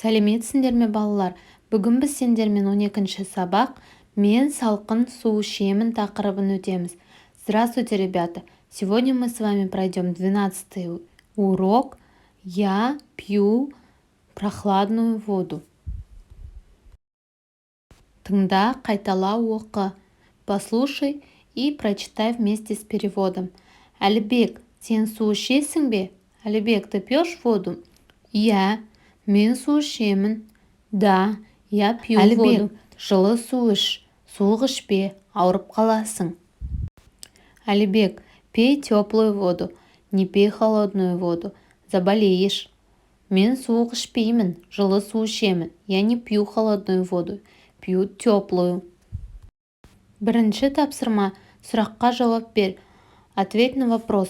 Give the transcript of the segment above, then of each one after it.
Сәлеметсіңдер ме, балалар? Бүгін біз сендермен 12-ші сабақ «Мен салқын су ішемін» тақырыбын өтеміз. Здравствуйте, ребята! Сегодня мы с вами пройдем 12-й урок «Я пью прохладную воду». Тыңда, қайтала, оқы. Послушай и прочитай вместе с переводом. Әлібек, сен су ішесің бе? Әлібек, ты пьешь воду? Я, мен су ішемін. Да, я пью воду. Әлібек, жылы су іш, суық ішпе, ауырып қаласың. Әлібек, пей теплую воду, не пей холодную воду, заболеешь. Мен суық ішпеймін, жылы су ішемін. Я не пью холодную воду, пью теплую. Бірінші тапсырма, сұраққа жауап бер. Ответь на вопрос.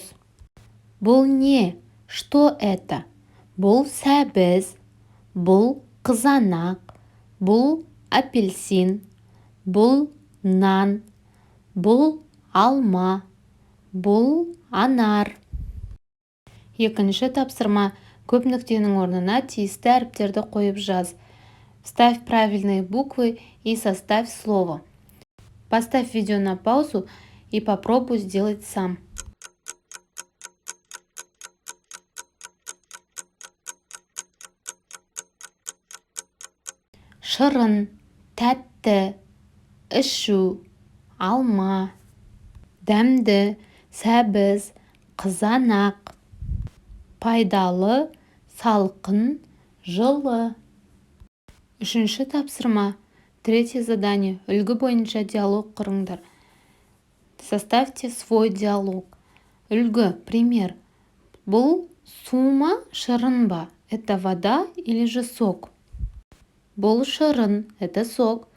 Бұл не? Что это? Бұл сәбіз, бұл қызанақ, бұл апельсин, бұл нан, бұл алма, бұл анар. Екінші тапсырма, көп нүктенің орнына тиісті әріптерді қойып жаз. Вставь правильные буквы и составь слово. Поставь видео на паузу и попробуй сделать сам. Шырын, тәтті, ішу, алма, дәмді, сәбіз, қызанақ, пайдалы, салқын, жылы. Үшінші тапсырма, третье задание, үлгі бойынша диалог құрыңдар. Составьте свой диалог. Үлгі, пример. Бұл су ма, шырын ба? Это вода или же сок? Бұл шырын, это сок.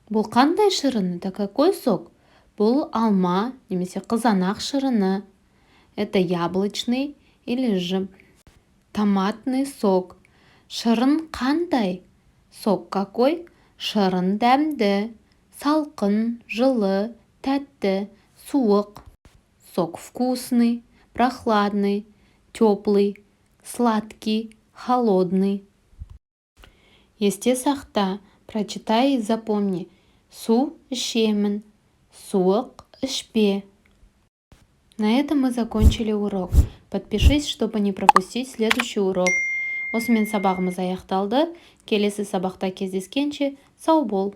Бұл қандай шырын? Это какой сок? Бұл алма, немесе қызанақ шырыны. Это яблочный или же томатный сок. Шырын қандай? Сок какой? Шырын дәмді, салқын, жылы, тәтті, суық. Сок вкусный, прохладный, теплый, сладкий, холодный. Есте сақта, прочитай и запомни. Су ішемін, суық ішпе. На этом мы закончили урок. Подпишись, чтобы не пропустить следующий урок. Осымен сабағымыз аяқталды. Келесі сабақта кездескенше сау бол.